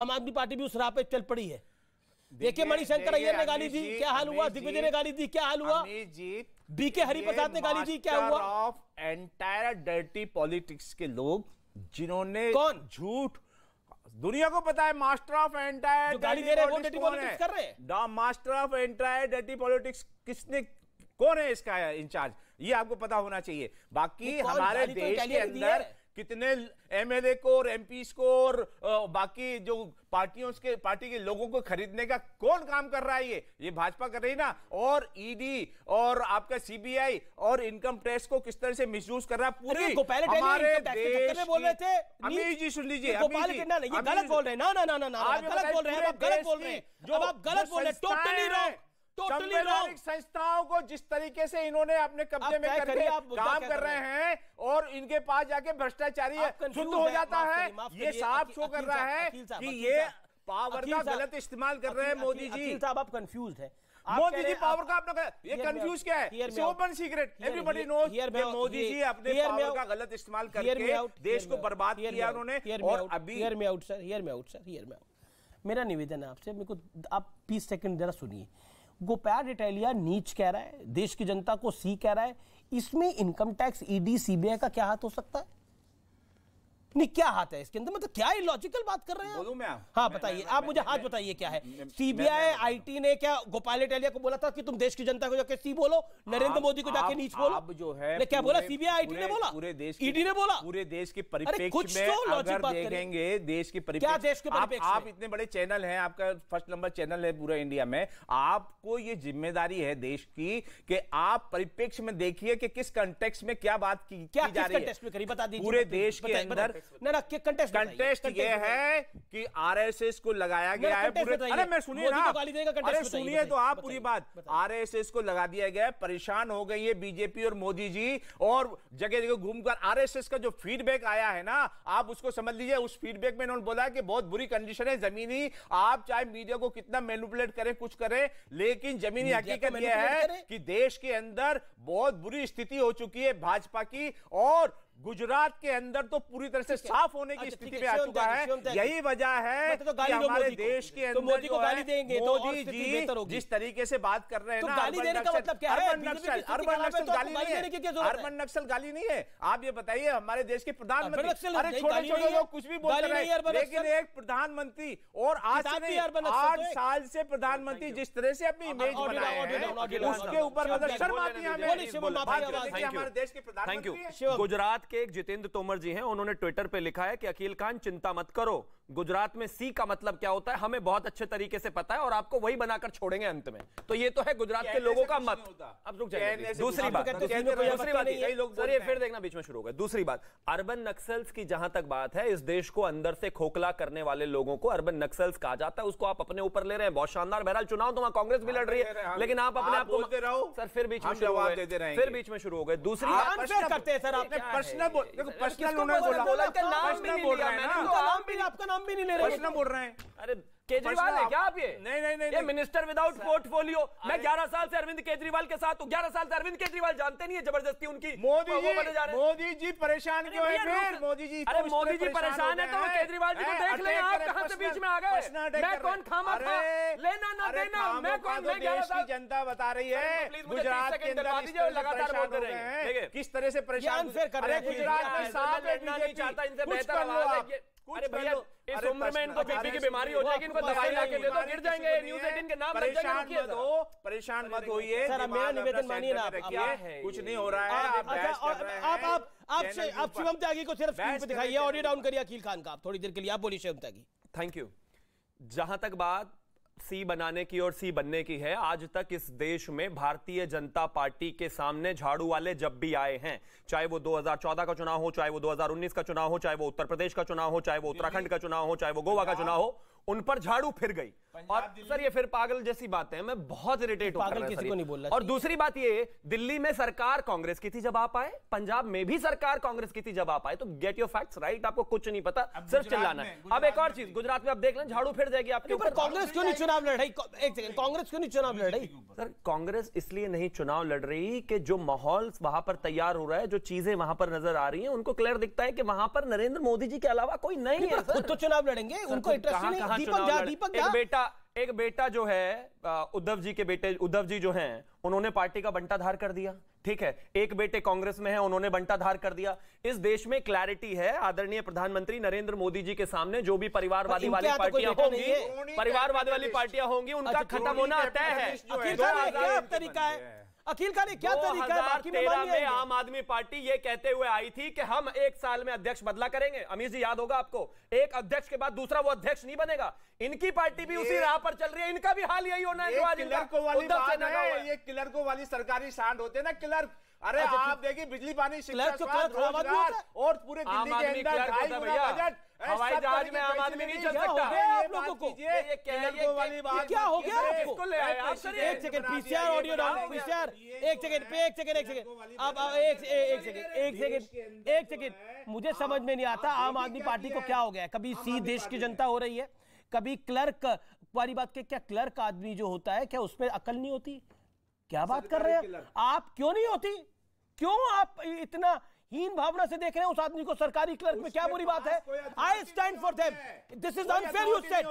आम आदमी पार्टी भी उस राह पे चल पड़ी है। देखिए मणिशंकर अय्यर ने गाली दी, क्या हाल हुआ? दिग्विजय ने गाली दी, क्या हाल हुआ? बीके हरिप्रसाद ने गाली दी, क्या हुआ? ऑफ एंटायर डर्टी पॉलिटिक्स के लोग जिन्होंने कौन झूठ, दुनिया को पता है मास्टर ऑफ एंटायर गाली दे रहे हैं वो डर्टी पॉलिटिक्स कर रहे हैं। Master of entire dirty politics किसने, कौन है इसका इंचार्ज, ये आपको पता होना चाहिए। बाकी हमारे देश के अंदर कितने एमएलए को और एमपीस को और बाकी जो पार्टी के लोगों को खरीदने का कौन काम कर रहा है? ये भाजपा कर रही ना। और ईडी और आपका सीबीआई और इनकम टैक्स को किस तरह से मिसयूज कर रहा है पूरी हमारे देश में। बोल रहे थे अमीर जी, सुन लीजिए, ये गलत बोल रहे हैं ना, गलत बोल रहे हैं, आप गलत बोल रहे हैं, जो आप गलत बोल रहे हैं, टोटली रॉन्ग, टोटली रॉन्ग। संस्थाओं को जिस तरीके से इन्होंने अपने कब्जे में करके काम कर रहे हैं और इनके पास जाके भ्रष्टाचारी शुद्ध हो जाता है, ये साफ शो कर रहा है कि ये पावर का गलत इस्तेमाल कर रहे हैं मोदी जी। साहब आप कंफ्यूज है, मोदी जी पावर का अपना, ये कंफ्यूज क्या है? ओपन सीक्रेट, एवरीबॉडी नोज कि मोदी जी अपने पावर का गलत इस्तेमाल करके देश को बर्बाद किया उन्होंने। और अभी हियर मी आउट सर, मेरा निवेदन है आपसे, मेरे को आप 20 सेकंड जरा सुनिए। गोपाल इटालिया नीच कह रहा है, देश की जनता को सी कह रहा है, इसमें इनकम टैक्स, ईडी, सीबीआई का क्या हाथ हो सकता है? नहीं, क्या हाथ है इसके अंदर? मतलब क्या इलॉजिकल बात कर रहे हैं? बोलूं मैं? हाँ बताइए, आप मुझे हाथ बताइए क्या है। सीबीआई आईटी ने क्या गोपाल इटालिया को बोला था कि तुम देश की जनता को जाके सी बोलो, नरेंद्र मोदी को जाके नीच बोलो? अब जो है क्या बोला सीबीआई आईटी ने बोला, पूरे देश ईडी ने बोला? पूरे देश के परिप्रेक्ष्य में अगर देखेंगे, देश के परिप्रेक्ष्य, आप इतने बड़े चैनल हैं, आपका फर्स्ट नंबर चैनल है पूरा इंडिया में, आपको ये जिम्मेदारी है देश की कि आप परिप्रेक्ष्य में देखिए कि किस कंटेक्स्ट में क्या बात की जा रही है। बता दीजिए पूरे देश के अंदर कंटेस्ट ये है कि आरएसएस को लगाया गया है पूरे, अरे मैं सुनिए ना, अरे सुनिए तो आप पूरी बात, आरएसएस को लगा दिया गया है, परेशान हो गई है बीजेपी और मोदी जी, और जगह जगह घूमकर आरएसएस का जो फीडबैक आया है ना, आप उसको समझ लीजिए। उस फीडबैक में इन्होंने बोला कि बहुत बुरी कंडीशन है जमीनी, आप चाहे मीडिया को कितना मैनिपुलेट करें, कुछ करें, लेकिन जमीनी हकीकत यह है कि देश के अंदर बहुत बुरी स्थिति हो चुकी है भाजपा की, और गुजरात के अंदर तो पूरी तरह से साफ होने की स्थिति में आ चुका है। यही वजह है कि हमारे देश के अंदर मोदी को गाली देंगे, मोदी जी जिस तरीके से बात कर रहे हैं ना, गाली देने का मतलब क्या है? अर्बन नक्सल गाली नहीं है, अर्बन नक्सल गाली नहीं है। आप ये बताइए, हमारे देश के प्रधानमंत्री, अरे छोटे छोटे लोग कुछ भी बोल रहे हैं, लेकिन एक प्रधानमंत्री, और आज से 8 साल से प्रधानमंत्री जिस तरह से अपनी इमेज बनाए हैं, उसके ऊपर मतलब शर्म आती है हमें हमारे देश के प्रधानमंत्री। गुजरात के एक जितेंद्र तोमर जी हैं, उन्होंने ट्विटर पे लिखा है कि अकील खान चिंता मत करो, गुजरात में सी का मतलब क्या होता है हमें बहुत अच्छे तरीके से पता है और आपको वही बनाकर छोड़ेंगे अंत में। तो ये तो है गुजरात के लोगों का मत। अब रुक जाइए, दूसरी बात सर, ये फिर देखना बीच में शुरू हो गया। दूसरी बात, अर्बन नक्सल्स की जहां तक बात है, इस देश को अंदर से खोखला करने वाले लोगों को अर्बन नक्सल्स कहा जाता है, उसको आप अपने ऊपर ले रहे हैं, बहुत शानदार। बहरहाल चुनाव तो वहां कांग्रेस भी लड़ रही है, लेकिन आप अपने आप को सर फिर बीच में शुरू हो गए। दूसरी बात करते हैं सर, आपने पर्सनल बोला, आपका नाम भी नहीं ले रहे, प्रश्न बोल रहे हैं। अरे केजरीवाल है क्या आप? ये नहीं मिनिस्टर विदाउट पोर्टफोलियो। मैं 11 साल से अरविंद केजरीवाल के साथ हूं, 11 साल से अरविंद केजरीवाल जानते नहीं है जबरदस्ती उनकी। मोदी जी परेशान क्यों है फिर? मोदी जी, अरे मोदी जी परेशान है तो केजरीवाल जी को देख लें। आप कहां से बीच में आ गए? मैं कौन खामा था, लेना ना देना, मैं कौन? मैं 11 साल जनता बता रही है गुजरात के अंदर लगातार बोलते रहेंगे किस तरह से परेशान कर रहे हैं। गुजरात में साफ लड़ना नहीं चाहता, इनसे बेहतर आवाज है। अरे भैया, इस उम्र में इनको बीपी की बीमारी हो जाएगी, इनको दवाई लाके दे दो, गिर जाएंगे। न्यूज़ 18 के नाम लग जाएंगे। परेशान मत होइए सर, मेरा निवेदन मानिए ना, कुछ नहीं हो रहा है। आप शिवम त्यागी को सिर्फ स्क्रीन पे दिखाइए, ऑडियो डाउन करिए अकील खान का आप थोड़ी देर के लिए। आप बोलिए शिवम त्यागी। Thank you. जहां तक बात सी बनाने की और सी बनने की है, आज तक इस देश में भारतीय जनता पार्टी के सामने झाड़ू वाले जब भी आए हैं, चाहे वो 2014 का चुनाव हो, चाहे वो 2019 का चुनाव हो, चाहे वो उत्तर प्रदेश का चुनाव हो, चाहे वो उत्तराखंड का चुनाव हो, चाहे वो गोवा का चुनाव हो, उन पर झाड़ू फिर गई। और सर ये फिर पागल जैसी बात है, मैं बहुत इरिटेट होता हूं, किसी को नहीं बोल रहा। और दूसरी बात ये, दिल्ली में सरकार कांग्रेस की थी जब आप आए, पंजाब में भी सरकार कांग्रेस की थी जब आप आए, तो गेट योर फैक्ट्स राइट। आपको कुछ नहीं पता, सिर्फ चिल्लाना है। अब एक और चीज, गुजरात में आप देख लें, झाड़ू फिर जाएगी आपके ऊपर। कांग्रेस क्यों नहीं चुनाव लड़ रही? एक सेकंड, कांग्रेस क्यों नहीं चुनाव लड़ रही? सर कांग्रेस इसलिए नहीं चुनाव लड़ रही कि जो माहौल वहां पर तैयार हो रहा है, जो चीजें वहां पर नजर आ रही हैं, उनको क्लियर दिखता है कि वहां पर नरेंद्र मोदी जी के अलावा कोई नहीं है। खुद तो चुनाव लड़ेंगे, उनको इंटरेस्ट नहीं। दीपक एक बेटा जो है उद्धव जी के बेटे, उद्धव जी जो हैं, उन्होंने पार्टी का बंटाधार कर दिया, ठीक है। एक बेटे कांग्रेस में है, उन्होंने बंटाधार कर दिया। इस देश में क्लैरिटी है, आदरणीय प्रधानमंत्री नरेंद्र मोदी जी के सामने जो भी परिवारवादी वाली पार्टियां होंगी, परिवारवादी वाली पार्टियां होंगी, उनका खत्म होना तय है। क्या तरीका है अखिल का, क्या तरीका है? बाकी में आम आदमी पार्टी ये कहते हुए आई थी कि हम 1 साल में अध्यक्ष बदला करेंगे। अमीर जी याद होगा आपको, एक अध्यक्ष के बाद दूसरा वो अध्यक्ष नहीं बनेगा। इनकी पार्टी भी उसी राह पर चल रही है, इनका भी हाल यही होना है। ये क्लर्कों वाली सरकारी सांड होते हैं ना, क्लर्क। अरे आप देखिए, बिजली पानी, शिक्षा, रोजगार और पूरे दिल्ली के अंदर 2.5 गुना बजट। हवाई जहाज में आम आदमी नहीं चल सकता। आप लोगों को क्या हो गया आपको? एक second, PCR audio down, PCR एक सेकंड अब एक सेकंड मुझे समझ में नहीं आता आम आदमी पार्टी को क्या हो गया है। कभी सी देश की जनता हो रही है, कभी क्लर्क वाली बात के, क्या क्लर्क आदमी जो होता है, क्या उसमें अकल नहीं होती? क्या बात कर रहे हैं आप? क्यों नहीं होती? क्यों आप इतना हीन भावना से देख रहे हैं उस आदमी को सरकारी क्लर्क में? क्या बुरी बात है? I stand for them. This is unfair you said,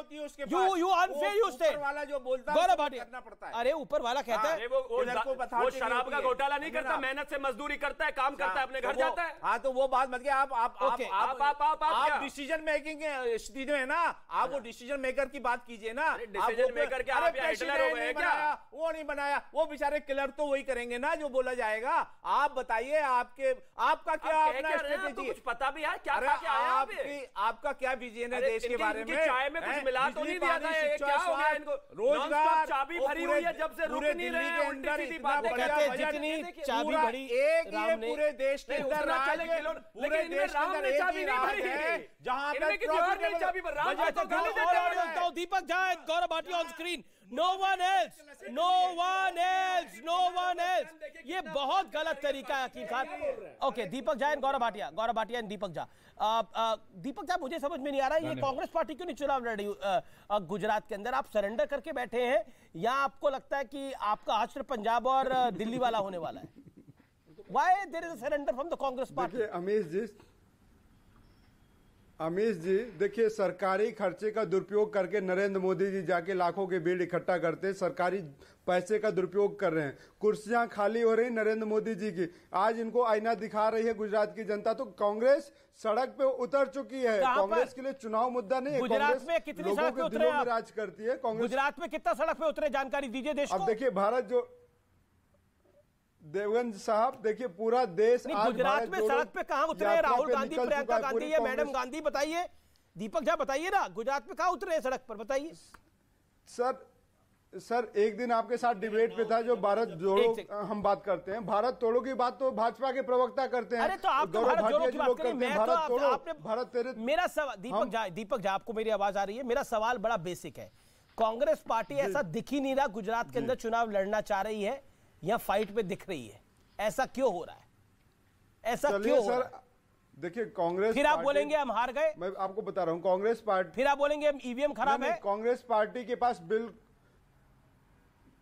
you unfair you said. वाला जो बोलता है गौरव भाटिया, करना पड़ता है। अरे ऊपर वाला कहता है वो शराब का घोटाला नहीं करता, मेहनत से मजदूरी करता है, काम करता है, अपने घर जाता है। हाँ, तो वो बात मत किया आप डिसीजन मेकिंग स्थिति में ना, आप वो डिसीजन मेकर की बात कीजिए ना। डिसीजन मेकर क्या हिटलर हो गए क्या? वो नहीं बनाया, वो बेचारे क्लर्क तो वही करेंगे ना जो बोला जाएगा। आप बताइए, आपका क्या अपना स्ट्रेटेजी? कुछ पता भी है क्या? आपका क्या विजन है देश के बारे में? चाय में कुछ मिला तो नहीं दिया था? क्या हो गया इनको? रोजगार चाबी भरी हुई है जब से, रुक नहीं रहे हैं। उल्टी सीधी बातें कहते हैं, जितनी चाबी भरी एक ये पूरे देश के अंदर पूरे देश के अंदर चाबी नहीं भरी है, जहां तक चाबी भर रहा। Deepak Jha, Gaurav Bhatia on screen, no one else, no one else, no one else। ये बहुत गलत तरीका है Akeel Khan. Okay, Deepak Jha and Gaurav Bhatia and Deepak Jha. Deepak Jha, मुझे समझ में नहीं आ रहा है, ये कांग्रेस पार्टी क्यों नहीं चुनाव लड़ रही गुजरात के अंदर? आप सरेंडर करके बैठे हैं या आपको लगता है कि आपका हश्र पंजाब और दिल्ली वाला होने वाला है? Why there is a surrender from the Congress party? देखिए अमीश जी, देखिए सरकारी खर्चे का दुरुपयोग करके नरेंद्र मोदी जी जाके लाखों के भीड़ इकट्ठा करते, सरकारी पैसे का दुरुपयोग कर रहे हैं। कुर्सियां खाली हो रही नरेंद्र मोदी जी की, आज इनको आईना दिखा रही है गुजरात की जनता। तो कांग्रेस सड़क पे उतर चुकी है। कांग्रेस के लिए चुनाव मुद्दा नहीं है। गुजरात में कितनी सड़क पे उतरे आप? राज करती है कांग्रेस। गुजरात में कितना सड़क पे उतरे, जानकारी दीजिए देश को। अब देखिए भारत जो देवगन साहब, देखिए पूरा देश आज गुजरात में सड़क पे कहां उतरे? राहुल गांधी, प्रियंका गांधी या मैडम गांधी, बताइए। दीपक झा बताइए ना, गुजरात में कहां उतरे सड़क पर, बताइए। सर एक दिन आपके साथ डिबेट पे था, जो भारत जोड़ो हम बात करते हैं, भारत तोड़ो की बात तो भाजपा के प्रवक्ता करते हैं। अरे तो आप तो भारत जोड़ो की बात करें, मैं तो आपने भारत तेरे। मेरा सवाल दीपक झा, आपको मेरी आवाज आ रही है? मेरा सवाल बड़ा बेसिक है। कांग्रेस पार्टी ऐसा दिख ही नहीं रहा गुजरात के अंदर चुनाव लड़ना चाह रही है या फाइट पे दिख रही है, ऐसा क्यों हो रहा है? ऐसा क्यों हो रहा है? देखिए कांग्रेस, फिर आप बोलेंगे हम हार गए। मैं आपको बता रहा हूं, कांग्रेस पार्टी, फिर आप बोलेंगे ईवीएम खराब है। कांग्रेस पार्टी के पास बिल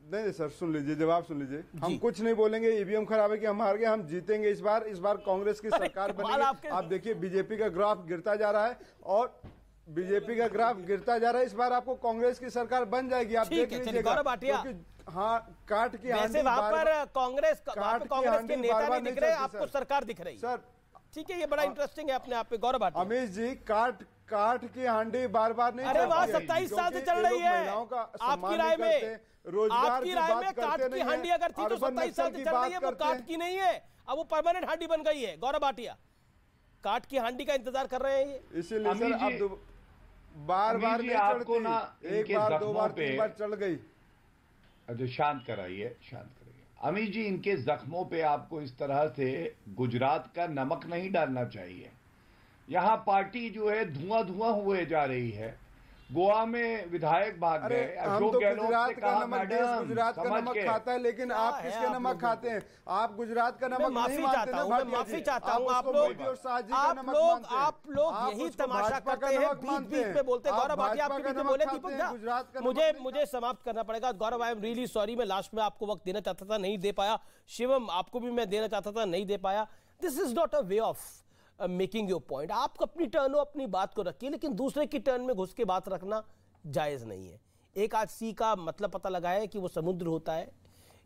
नहीं सर, सुन लीजिए, जवाब सुन लीजिए। हम कुछ नहीं बोलेंगे ईवीएम खराब है कि हम हार गए, हम जीतेंगे इस बार कांग्रेस की सरकार बनेगी। आप देखिए बीजेपी का ग्राफ गिरता जा रहा है और बीजेपी का ग्राफ गिरता जा रहा है। इस बार आपको कांग्रेस की सरकार बन जाएगी, आप देख लीजिएगा। हाँ, काट की वैसे वहां पर कांग्रेस के नेता नहीं दिख रहे, आपको सरकार दिख रही सर। ठीक है, ये बड़ा इंटरेस्टिंग है अपने आप पे। गौरव भाटिया, अमीश जी, काट की हांडी बार नहीं। अरे वहां 27 साल से चल रही है। आपकी राय में, रोजगार की बात काट की हांडी अगर थी तो 27 साल से चल रही है, वो काट की नहीं है, अब वो परमानेंट हांडी बन गई है। गौरव भाटिया, काट की हांडी का इंतजार कर रहे हैं, इसीलिए सर अब बार नहीं चढ़ती, एक बार, दो बार, तीन बार चढ़ गई। अच्छा, शांत कराइए। अमीश जी, इनके जख्मों पे आपको इस तरह से गुजरात का नमक नहीं डालना चाहिए। यहाँ पार्टी जो है धुआं हुए जा रही है। गोवा में विधायक भाग गए। हम तो गुजरात का नमक देश गुजरात का नमक खाता है, लेकिन आप किसके नमक खाते हैं? आप गुजरात का नमक नहीं मानते ना? मैं माफी चाहता हूं, आप लोग यही तमाशा करते हैं, बीच में बोलते हैं। गौरव भाटिया आपके बीच में बोले, दीपक झा मुझे समाप्त करना पड़ेगा। गौरव, आई एम रियली सॉरी, मैं लास्ट में आपको वक्त देना चाहता था, नहीं दे पाया। शिवम, आपको भी मैं देना चाहता था, नहीं दे पाया। This is not a way of making your point. आप अपनी टर्न हो, अपनी बात को रखिए, लेकिन दूसरे की टर्न में घुस के बात रखना जायज नहीं है। एक आज सी का मतलब पता लगा है कि वो समुद्र होता है।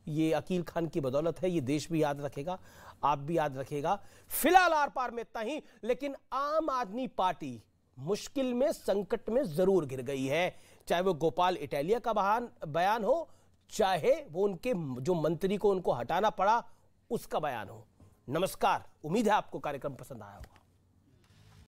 ये अकील खान की बदौलत है, ये देश भी याद रखेगा, आप भी याद रखेगा। फिलहाल आर पार में इतना ही, लेकिन आम आदमी पार्टी मुश्किल में, संकट में जरूर घिर गई है। चाहे वो गोपाल इटालिया का बयान हो, चाहे वो उनके जो मंत्री को उनको हटाना पड़ा उसका बयान हो। नमस्कार, उम्मीद है आपको कार्यक्रम पसंद आया होगा।